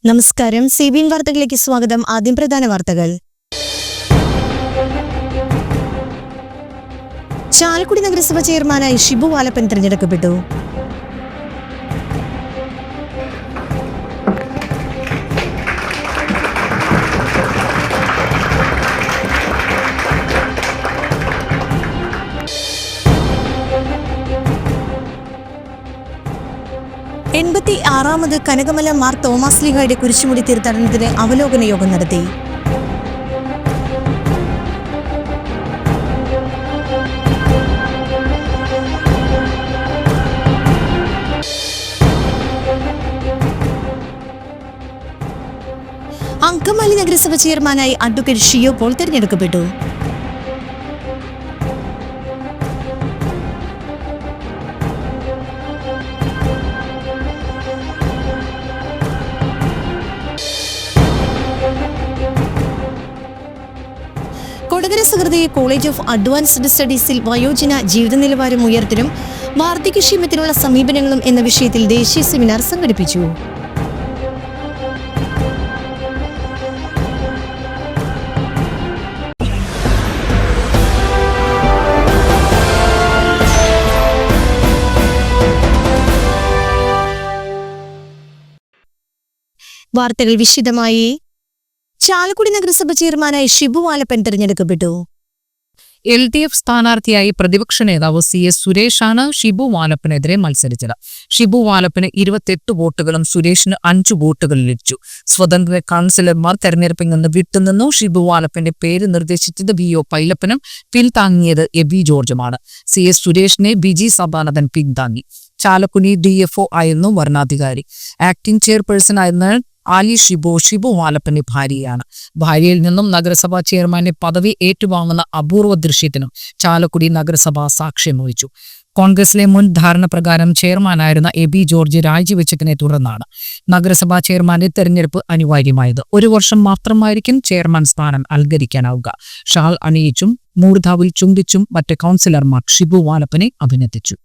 നമസ്കാരം. CBN വാർത്തകളിലേക്ക് സ്വാഗതം. ആദ്യം പ്രധാന വാർത്തകൾ. ചാലക്കുടി നഗരസഭ ചെയർമാനായി ഷിബു വാലപ്പൻ തിരഞ്ഞെടുക്കപ്പെട്ടു. ാമത് കനകമല മാർ തോമസ് ലീഗയുടെ കുരിശുമുടി തീർത്ഥാടനത്തിന് അവലോകന യോഗം നടത്തി. അങ്കമാലി നഗരസഭ ചെയർമാനായി അഡ്വക്കേറ്റ് ഷിയോ പോൾ തിരഞ്ഞെടുക്കപ്പെട്ടു. കൊടകര സഹൃദയ കോളേജ് ഓഫ് അഡ്വാൻസ്ഡ് സ്റ്റഡീസിൽ വയോജന ജീവിത നിലവാരം ഉയർത്തലും വാർദ്ധക്യക്ഷേമത്തിനുള്ള സമീപനങ്ങളും എന്ന വിഷയത്തിൽ ദേശീയ സെമിനാർ സംഘടിപ്പിച്ചു. വാർത്തകൾ വിശദമായി. ചാലക്കുടി നഗരസഭ ചെയർമാനായി ഷിബു വാലപ്പൻ തിരഞ്ഞെടുക്കപ്പെട്ടു. LDF സ്ഥാനാർത്ഥിയായി പ്രതിപക്ഷ നേതാവ് CS സുരേഷാണ് ഷിബു വാലപ്പനെതിരെ മത്സരിച്ചത്. ഷിബു വാലപ്പന് 28 വോട്ടുകളും സുരേഷിന് 5 വോട്ടുകൾ ലഭിച്ചു. സ്വതന്ത്ര കൗൺസിലർമാർ തെരഞ്ഞെടുപ്പിൽ നിന്ന് വിട്ടുനിന്നു. ഷിബു വാലപ്പന്റെ പേര് നിർദ്ദേശിച്ചത് VO പൈലപ്പനും പിന്താങ്ങിയത് എബി ജോർജുമാണ്. CS സുരേഷിനെ ബിജി സദാനന്ദൻ പിന്താങ്ങി. ചാലക്കുടി DFO ആയിരുന്നു വരണാധികാരി. ആക്ടിംഗ് ചെയർപേഴ്സൺ ആയിരുന്ന ആലി ഷിബു വാലപ്പന്റെ ഭാര്യയാണ്. ഭാര്യയിൽ നിന്നും നഗരസഭാ ചെയർമാന്റെ പദവി ഏറ്റുവാങ്ങുന്ന അപൂർവ ദൃശ്യത്തിനും ചാലക്കുടി നഗരസഭ സാക്ഷ്യം വഹിച്ചു. കോൺഗ്രസിലെ മുൻ ധാരണപ്രകാരം ചെയർമാനായിരുന്ന എബി ജോർജ് രാജിവെച്ചതിനെ തുടർന്നാണ് നഗരസഭാ ചെയർമാന്റെ തെരഞ്ഞെടുപ്പ് അനിവാര്യമായത്. 1 വർഷം മാത്രമായിരിക്കും ചെയർമാൻ സ്ഥാനം അലങ്കരിക്കാനാവുക. ഷാൾ അണിയിച്ചും മൂർധാവിൽ ചുംബിച്ചും മറ്റ് കൗൺസിലർമാർ ഷിബു വാലപ്പനെ അഭിനന്ദിച്ചു.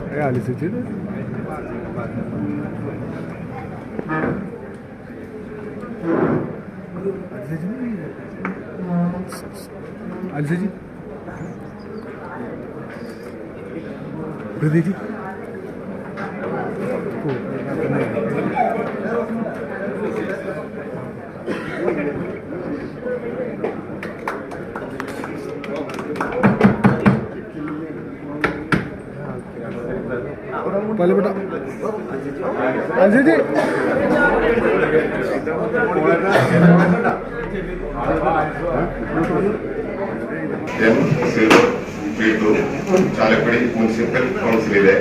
Realize ചാലക്കുടി മുനിസിപ്പൽ കൗൺസിലിലെ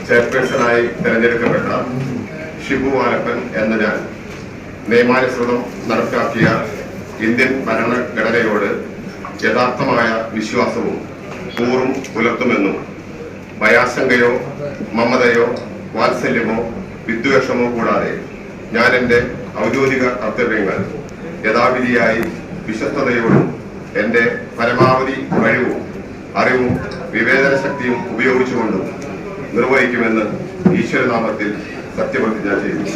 ചെയർപേഴ്സണായി തെരഞ്ഞെടുക്കപ്പെട്ട ഷിബു വാലപ്പൻ എന്ന ഞാൻ നിയമാനുസൃതം നടപ്പാക്കിയ ഇന്ത്യൻ ഭരണഘടനയോട് യഥാർത്ഥമായ വിശ്വാസവും കൂറും പുലർത്തുമെന്നും ഭയാശങ്കയോ മമതയോ വാത്സല്യമോ വിദ്വേഷമോ കൂടാതെ ഞാൻ എൻ്റെ ഔദ്യോഗിക കർത്തവ്യങ്ങൾ യഥാവിധിയായി വിശ്വസ്തയോടും എൻ്റെ പരമാവധി കഴിവും അറിവും വിവേചന ശക്തിയും ഉപയോഗിച്ചുകൊണ്ടും നിർവഹിക്കുമെന്ന് ഈശ്വരനാമത്തിൽ സത്യപ്രതിജ്ഞ ചെയ്യുന്നു.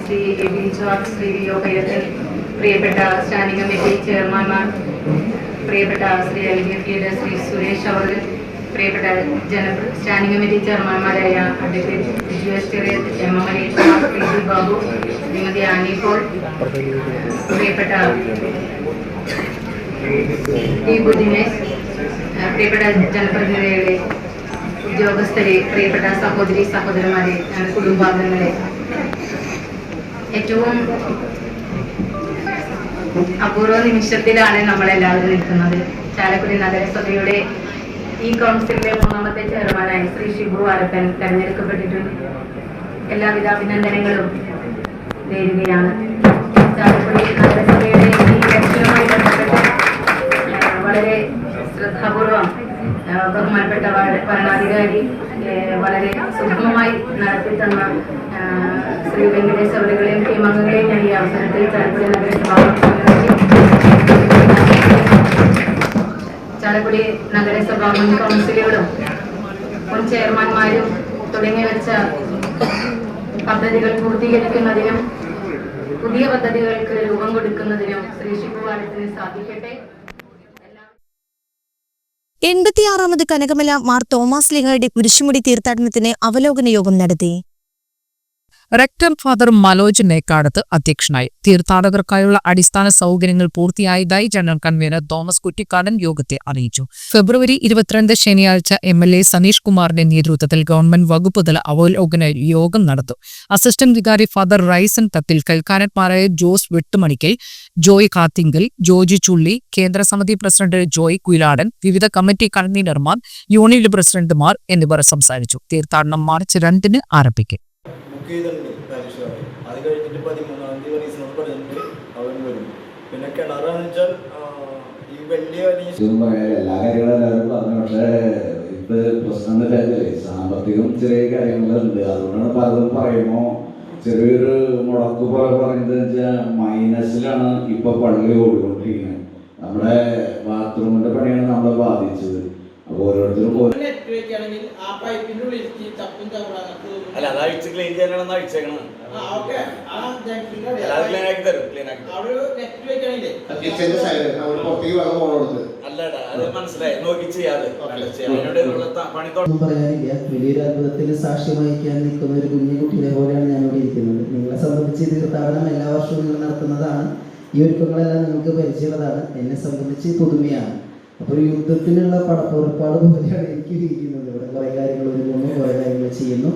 Shri A V George, Shri V O പൈലത്തിൽ, പ്രിയപ്പെട്ട സ്റ്റാൻഡിംഗ് കമ്മിറ്റി ചെയർമാൻമാർ, പ്രിയപ്പെട്ട ശ്രീ LDF ലീഡർ ശ്രീ സുരേഷ് അവർ, പ്രിയപ്പെട്ട സ്റ്റാൻഡിംഗ് കമ്മിറ്റി ചെയർമാൻമാരായ advocate GS Cheriyath, MM Preethi Babu, Shrimati Annie Paul, പ്രിയപ്പെട്ട ദീപു ദിനേശ്, പ്രിയപ്പെട്ട ജനപ്രതിനിധികളെ, ഉദ്യോഗസ്ഥരെ, പ്രിയപ്പെട്ട സഹോദരി സഹോദരന്മാരെ, കുടുംബാംഗങ്ങളെ, ഏറ്റവും അപൂർവ നിമിഷത്തിലാണ് നമ്മളെല്ലാവരും നിൽക്കുന്നത്. ചാലക്കുടി നഗരസഭയുടെ ഈ കൗൺസിലിലെ 3ാമത്തെ ചെയർമാനായി ശ്രീ ഷിബു വാലപ്പൻ തെരഞ്ഞെടുക്കപ്പെട്ടിട്ടുണ്ട്. എല്ലാവിധ അഭിനന്ദനങ്ങളും നേരുകയാണ്. ചാലക്കുടി നഗരസഭയുടെ ഈ ഇലക്ഷനുമായി ബന്ധപ്പെട്ട് വളരെ ശ്രദ്ധാപൂർവം ബഹുമാനപ്പെട്ട ഭരണാധികാരി വളരെ സുഗമമായി നടത്തി തന്ന ശ്രീ വെങ്കടേഷ് അവരുടെയും ടീം അംഗങ്ങളെയും ഞാൻ ഈ അവസരത്തിൽ ചാലക്കുടി നഗരസഭ മുൻ കൗൺസിലുകളും മുൻ ചെയർമാൻമാരും തുടങ്ങി വെച്ച പദ്ധതികൾ പൂർത്തീകരിക്കുന്നതിനും പുതിയ പദ്ധതികൾക്ക് രൂപം കൊടുക്കുന്നതിനും ശ്രീ ഷിബു വാലപ്പന് സാധിക്കട്ടെ. 86ാമത് കനകമല മാർ തോമസ് ലീഗയുടെ കുരിശുമുടി തീർത്ഥാടനത്തിന് അവലോകന യോഗം നടത്തി. റെക്ടർ ഫാദർ മനോജ് നേക്കാടത്ത് അധ്യക്ഷനായി. തീർത്ഥാടകർക്കായുള്ള അടിസ്ഥാന സൗകര്യങ്ങൾ പൂർത്തിയായതായി ജനറൽ കൺവീനർ തോമസ് കുറ്റിക്കാടൻ യോഗത്തെ അറിയിച്ചു. ഫെബ്രുവരി 22 ശനിയാഴ്ച MLA സനീഷ് കുമാറിന്റെ നേതൃത്വത്തിൽ ഗവൺമെന്റ് വകുപ്പുതല അവലോകന യോഗം നടത്തും. അസിസ്റ്റന്റ് വികാരി ഫാദർ റൈസൻ തത്തിൽ, കൽക്കാരന്മാരായ ജോസ് വെട്ടുമണിക്കൽ, ജോയ് കാത്തിങ്കൽ, ജോജി ചുള്ളി, കേന്ദ്ര സമിതി പ്രസിഡന്റ് ജോയ് കുയിലാടൻ, വിവിധ കമ്മിറ്റി കൺവീനർമാർ, യൂണിയൻ പ്രസിഡന്റുമാർ എന്നിവർ സംസാരിച്ചു. തീർത്ഥാടനം മാർച്ച് 2 ആരംഭിക്കും. അത് കഴിഞ്ഞിട്ട് 13-ാം തീയതി റീസണൽ പറഞ്ഞിട്ട് അവൻ വരും. പിന്നെ കിണറാന്ന് വെച്ചാൽ ഈ വലിയ എല്ലാ കാര്യങ്ങളും എല്ലാവരും പറഞ്ഞു. പക്ഷേ ഇത് പ്രശ്നം എന്താ സാമ്പത്തികം ചെറിയ കാര്യങ്ങളുണ്ട്. അതുകൊണ്ടാണ് പലതും പറയുമ്പോൾ ചെറിയൊരു മുടക്ക് പോലെ പറയുന്നത് വെച്ചാൽ മൈനസിലാണ് ഇപ്പൊ പള്ളി ഓടിക്കൊണ്ടിരിക്കുന്നത്. നമ്മുടെ ബാത്റൂമിന്റെ പണിയാണ് നമ്മളെ ബാധിച്ചത്. അപ്പൊ ഓരോരുത്തരും അല്ല അത് അഴിച്ച് ക്ലീൻ ചെയ്യാനാണെന്ന് അഴിച്ചേക്കണം. അല്ലടാ അത് മനസ്സിലായി, നോക്കി ചെയ്യാതെ പറയാനില്ല. വലിയൊരു അത്ഭുതത്തിന് സാക്ഷ്യം വഹിക്കാൻ നിൽക്കുന്ന ഒരു കുഞ്ഞു കുട്ടിയെ പോലെയാണ് ഞാനിവിടെ ഇരിക്കുന്നത്. നിങ്ങളെ സംബന്ധിച്ച് തീർത്ഥാടനം എല്ലാ വർഷവും നിങ്ങൾ നടത്തുന്നതാണ്. ഈ ഒരുക്കങ്ങളെല്ലാം നിങ്ങൾക്ക് പരിചയമുള്ളതാണ്. എന്നെ സംബന്ധിച്ച് പുതുമയാണ്. അപ്പോൾ ഒരു യുദ്ധത്തിനുള്ള പടപ്പുറപ്പാട് പോലെയാണ് എനിക്ക് ഇരിക്കുന്നത്. ഇവിടെ കുറേ കാര്യങ്ങൾ ഒരുങ്ങുന്നു, കുറേ കാര്യങ്ങൾ ചെയ്യുന്നു.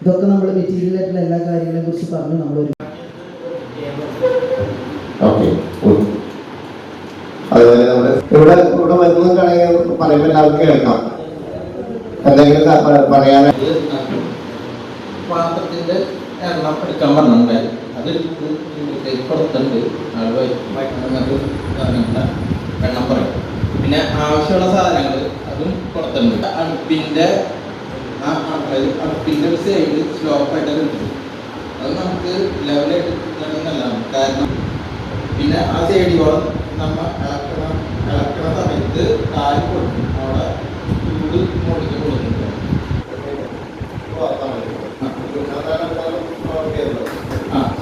ഇതൊക്കെ നമ്മൾ മെറ്റീരിയൽ ആയിട്ടുള്ള എല്ലാ കാര്യങ്ങളെ കുറിച്ച് പറഞ്ഞു നമ്മളൊരു അതുപോലെ നമ്മുടെ ഇവിടെ വരുന്നതാണെങ്കിൽ പറയുമ്പോൾ എല്ലാവർക്കും കേൾക്കാം. എന്തെങ്കിലും പറയാനായിട്ട് പാത്രത്തിന്റെ എണ്ണം എടുക്കാൻ പറഞ്ഞിട്ടുണ്ടായി. അത് പുറത്തുണ്ട് എണ്ണം പറയും. പിന്നെ ആവശ്യമുള്ള സാധനങ്ങൾ അതും പുറത്തുണ്ട്. അടുപ്പിന്റെ ഒരു സൈഡ് സ്ലോപ്പായിട്ട് കിട്ടും. അത് നമുക്ക് ലെവലായിട്ട് നല്ലതാണ്. കാരണം പിന്നെ ആ സൈഡിയോളം നമ്മൾ ഇളക്കണ സമയത്ത് കാല് കൊടുക്കും. അവിടെ ചൂട് മുകളിലേക്ക് കൊടുക്കുന്നുണ്ട്.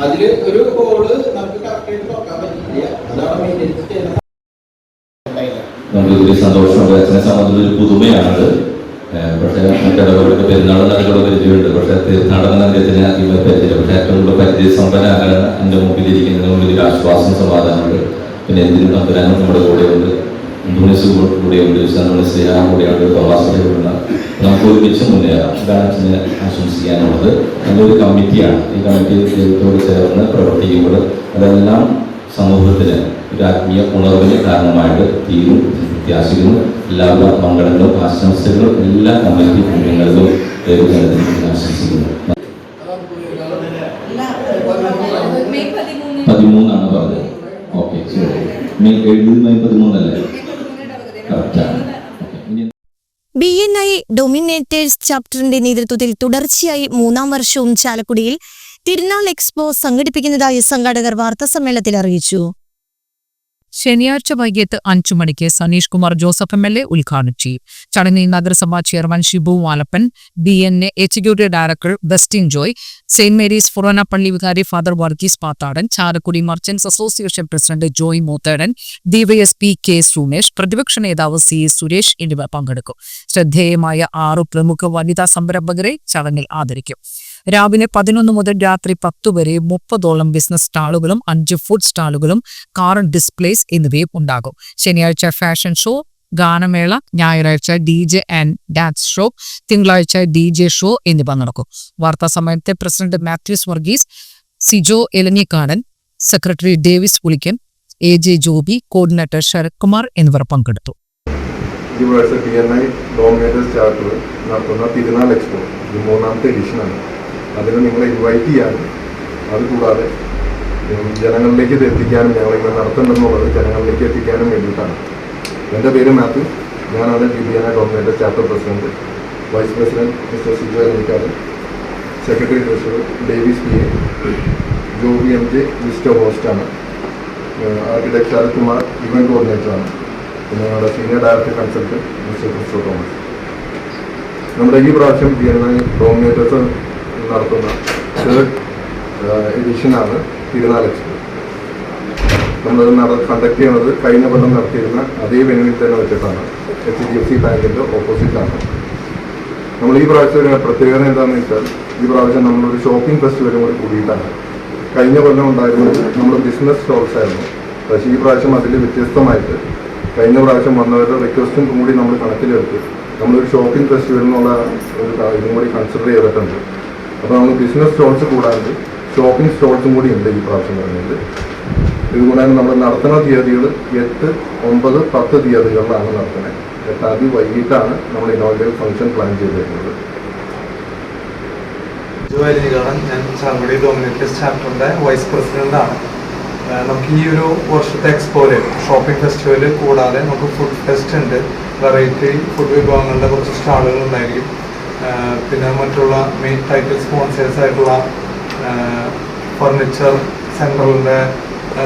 അതില് ഒരു ഹോള് നമുക്ക് കറക്റ്റായിട്ട് തുറക്കാൻ പറ്റില്ല. അതാണ് മെയിൻ്റെനൻസ് ചെയ്യുന്നത്. നമുക്കൊരു സന്തോഷമുണ്ട്. അച്ഛനെ സംബന്ധിച്ചൊരു പുതുമയാണത്. പക്ഷേ മറ്റിടവർക്ക് പെരുന്നാൾ നടക്കുന്ന പരിചയമുണ്ട്. പക്ഷേ തീർത്ഥാടന നഗരത്തിന് അധികം പരിചയം. പക്ഷേ ഏറ്റവും കൂടുതൽ പരിചയസമ്പന്നരാണ് എൻ്റെ മുമ്പിലിരിക്കുന്നതിനുള്ള ഒരു ആശ്വാസം, സമാധാനമുണ്ട്. പിന്നെ എന്തിനും തമ്പുരാനും നമ്മുടെ കൂടെയുണ്ട്, കൂടെയുണ്ട്, നമ്മുടെ സ്നേഹം കൂടെയുണ്ട്, തോമാസിന്റെ കൂടെയുള്ള നമുക്ക് ഒരുമിച്ച് മുന്നേറാം. ഇതാണ് അച്ഛനെ ആശംസിക്കാനുള്ളത്. നല്ലൊരു കമ്മിറ്റിയാണ്. ഈ കമ്മിറ്റി ദൈവത്തോട് ചേർന്ന് പ്രവർത്തിക്കുമ്പോൾ അതെല്ലാം സമൂഹത്തിന് ഒരു ആത്മീയ ഉണർവിന് കാരണമായിട്ട് തീരും പ്രത്യാശിക്കുന്നു. എല്ലാവിധ മംഗളങ്ങളും ആശംസകളും എല്ലാ കമ്മിറ്റി അംഗങ്ങളിലും ദൈവജനത്തിന് ആശംസിക്കുന്നു. 13 പറഞ്ഞത്. ഓക്കെ, ശരി. മെയ് 13 അല്ലേ? കറക്റ്റാണ്. BNI ഡൊമിനേറ്റേഴ്സ് ചാപ്റ്ററിന്റെ നേതൃത്വത്തിൽ തുടർച്ചയായി 3-ാം വർഷവും ചാലക്കുടിയിൽ തിരുനാൾ എക്സ്പോ സംഘടിപ്പിക്കുന്നതായി സംഘാടകർ വാർത്താസമ്മേളനത്തിൽ അറിയിച്ചു. ശനിയാഴ്ച വൈകിട്ട് 5 മണിക്ക് സനീഷ് കുമാർ ജോസഫ് MLA ഉദ്ഘാടനം ചെയ്യും. ചടങ്ങിൽ നഗരസഭാ chairman Shibu Valappan, BNA executive director Bestin Joy, saint Mary's ഫൊറോന പള്ളി വികാരി father Varghese Pathadan, Chalakudy merchants association president Joy Moothedan, DYSP K Sumesh, പ്രതിപക്ഷ നേതാവ് CS സുരേഷ് എന്നിവർ പങ്കെടുക്കും. ശ്രദ്ധേയമായ 6 പ്രമുഖ വനിതാ സംരംഭകരെ ചടങ്ങിൽ ആദരിക്കും. രാവിലെ 11 മുതൽ രാത്രി 10 വരെ 30ഓളം ബിസിനസ് സ്റ്റാളുകളും 5 ഫുഡ് സ്റ്റാളുകളും കാർ ഡിസ്പ്ലേസ് എന്നിവയും ഉണ്ടാകും. ശനിയാഴ്ച ഫാഷൻ ഷോ, ഗാനമേള, ഞായറാഴ്ച DJ ആൻഡ് ഡാൻസ് ഷോ, തിങ്കളാഴ്ച DJ ഷോ എന്നിവ നടക്കും. വാർത്താസമ്മേളനത്തെ president Mathews Varghese, Sijo Elanjikkadan, secretary Davis Pulikkan, AJ Joby, coordinator Sarath Kumar എന്നിവർ പങ്കെടുത്തു. ഈ വർഷം BNI ഡോമിനേറ്റേഴ്സ് ചാപ്റ്റർ നടത്തുന്ന തിരുനാൾ എക്സ്പോ ഇത് 3-ാമത്തെ എഡിഷനാണ്. അതിന് നിങ്ങളെ ഇൻവൈറ്റ് ചെയ്യാനും അതുകൂടാതെ ജനങ്ങളിലേക്ക് ഇത് എത്തിക്കാനും ഞങ്ങളിങ്ങനെ നടത്തുന്നുണ്ടെന്നുള്ളത് ജനങ്ങളിലേക്ക് എത്തിക്കാനും വേണ്ടിയിട്ടാണ്. എൻ്റെ പേര് മാത്യു. ഞാനാണ് BNI dominators chapter president. Vice president mister Sijo Elanjikkadan, secretary treasurer Davis PA, Joby MJ visitor ഹോസ്റ്റാണ്, ആർക്കിടെക്ട് ശരത് കുമാർ ഇവന്റ് കോർഡിനേറ്ററാണ്, പിന്നെ ഞങ്ങളുടെ senior director consultant mister Christo Thomas. നമ്മുടെ ഈ പ്രാവശ്യം BNI ഡോമിനേറ്റേഴ്സ് നടത്തുന്ന 3rd എഡിഷനാണ് തിരുനാൾ എക്സ്പോ. നമ്മളത് കണ്ടക്ട് ചെയ്യുന്നത് കഴിഞ്ഞ കൊല്ലം നടത്തിയിരുന്ന അതേ വെന്യൂവിൽ തന്നെ വെച്ചിട്ടാണ്. HDFC ബാങ്കിൻ്റെ ഓപ്പോസിറ്റാണ്. നമ്മൾ ഈ പ്രാവശ്യം ഒരു പ്രത്യേകത എന്താണെന്ന് വെച്ചാൽ ഈ പ്രാവശ്യം നമ്മളൊരു ഷോപ്പിംഗ് ഫെസ്റ്റിവലും കൂടി കൂടിയിട്ടാണ്. കഴിഞ്ഞ കൊല്ലം ഉണ്ടായിരുന്നത് നമ്മൾ ബിസിനസ് സ്റ്റോൾസ് ആയിരുന്നു. പക്ഷേ ഈ പ്രാവശ്യം അതിൽ വ്യത്യസ്തമായിട്ട് കഴിഞ്ഞ പ്രാവശ്യം വന്നവരുടെ റിക്വസ്റ്റും കൂടി നമ്മൾ കണക്കിലെടുത്ത് നമ്മളൊരു ഷോപ്പിംഗ് ഫെസ്റ്റിവൽ എന്നുള്ള ഒരു ഇതും കൂടി കൺസിഡർ ചെയ്തിട്ടുണ്ട്. അപ്പോൾ നമ്മൾ ബിസിനസ് സ്റ്റോൾസ് കൂടാണ്ട് ഷോപ്പിംഗ് സ്റ്റോൾസും കൂടി ഉണ്ട് ഈ പ്രാവശ്യം വരുന്നത്. ഇതുകൂടാതെ നമ്മൾ നടത്തുന്ന തീയതികൾ 8, 9, 10 തീയതികളിലാണ് നടത്തുന്നത്. 8-ാം തീയതി വൈകിട്ടാണ് നമ്മൾ ഇനോഗ്രൽ ഫംഗ്ഷൻ പ്ലാൻ ചെയ്തിരിക്കുന്നത്. ഞാൻ ചാലക്കുടി ഡോമിനേറ്റേഴ്സ് ചാപ്റ്ററിൻ്റെ വൈസ് പ്രസിഡൻ്റാണ്. നമുക്ക് ഈ ഒരു വർഷത്തെ എക്സ്പോയില് ഷോപ്പിംഗ് ഫെസ്റ്റിവൽ കൂടാതെ നമുക്ക് ഫുഡ് ഫെസ്റ്റ് ഉണ്ട്. വെറൈറ്റി ഫുഡ് വിഭവങ്ങളുടെ കുറച്ച് സ്റ്റാളുകൾ ഉണ്ടായിരിക്കും. പിന്നെ മറ്റുള്ള മെയിൻ ടൈറ്റിൽ സ്പോൺസേഴ്സ് ആയിട്ടുള്ള ഫർണിച്ചർ സെൻട്രലിൻ്റെ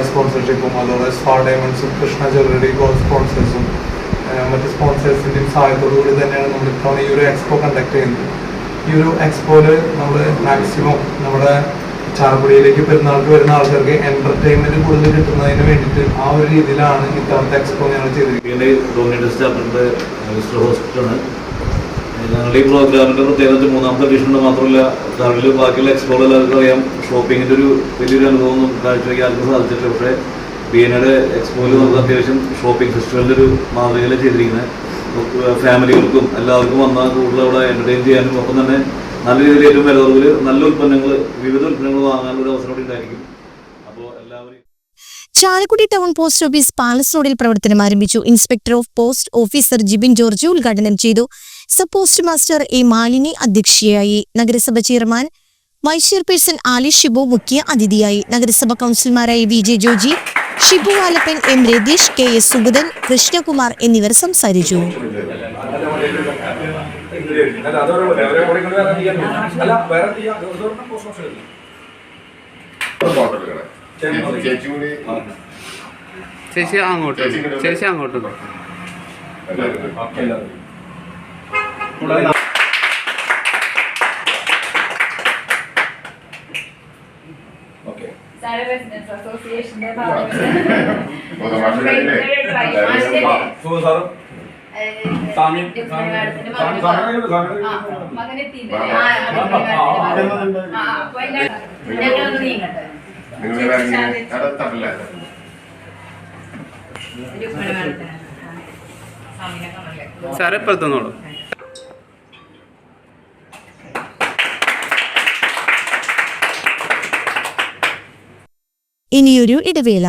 സ്പോൺസർഷിപ്പും അതുപോലെ സ്പാ ഡയമണ്ട്സും കൃഷ്ണ ജ്വല്ലറി സ്പോൺസേഴ്സും മറ്റ് സ്പോൺസേഴ്സിൻ്റെയും സഹായത്തോടുകൂടി തന്നെയാണ് നമ്മൾ ഇത്തവണ ഈ ഒരു എക്സ്പോ കണ്ടക്ട് ചെയ്യുന്നത്. ഈ ഒരു എക്സ്പോയിൽ നമ്മൾ മാക്സിമം നമ്മുടെ ചാലക്കുടിയിലേക്ക് പെരുന്നാൾക്ക് വരുന്ന ആൾക്കാർക്ക് എന്റർടൈൻമെന്റ് കൂടുതൽ കിട്ടുന്നതിന് വേണ്ടിയിട്ട് ആ ഒരു രീതിയിലാണ് ഇത്തവണത്തെ എക്സ്പോ ഞങ്ങൾ ചെയ്തിരിക്കുന്നത്. ഡോമിനേറ്റേഴ്സ് ചാപ്റ്ററിന്റെ വിസിറ്റർ ഹോസ്റ്റാണ്. ഞങ്ങളുടെ ഈ പ്രോഗ്രാമിന്റെ പ്രത്യേകത 3-ാമത്തെ എഡിഷനിൽ മാത്രമല്ല കറണ്ടിൽ ബാക്കിയുള്ള എക്സ്പോകൾ എല്ലാവർക്കും അറിയാം. ഷോപ്പിങ്ങിന്റെ ഒരു വലിയൊരു അനുഭവമൊന്നും കാഴ്ചവെക്കാൻ ആർക്കും സാധിച്ചിട്ടില്ല. പക്ഷേ BNIയുടെ എക്സ്പോയിൽ നമുക്ക് അത്യാവശ്യം ഷോപ്പിംഗ് ഫെസ്റ്റിവലിന്റെ ഒരു മാതൃകയിൽ ചെയ്തിരിക്കുന്നത്. ഫാമിലികൾക്കും എല്ലാവർക്കും വന്നാൽ കൂടുതൽ അവിടെ എന്റർടൈൻ ചെയ്യാനും ഒപ്പം തന്നെ നല്ല രീതിയിൽ ഏറ്റവും വിലകുറവിൽ നല്ല ഉൽപ്പന്നങ്ങൾ വിവിധ ഉൽപ്പന്നങ്ങൾ വാങ്ങാനുള്ള ഒരു അവസരം ഉണ്ടായിരിക്കും. അപ്പോൾ എല്ലാവരും Chalakudy town post office palace റോഡിൽ പ്രവർത്തനം ആരംഭിച്ചു. Inspector of post officer Jibin George ഉദ്ഘാടനം ചെയ്തു. Sub post master A Malini അധ്യക്ഷയായി. നഗരസഭ chairman vice chairperson Ali Shibu മുഖ്യ അതിഥിയായി. നഗരസഭ കൗൺസിലർമാരായ VJ Joji, Shibu Valappan, M Ratheesh, KS Sugathan, Krishnakumar എന്നിവർ സംസാരിച്ചു. ചേച്ചി അങ്ങോട്ട് സാറേ ഇപ്പുറത്തുനിന്നോളൂ. ഇനിയൊരു ഇടവേള.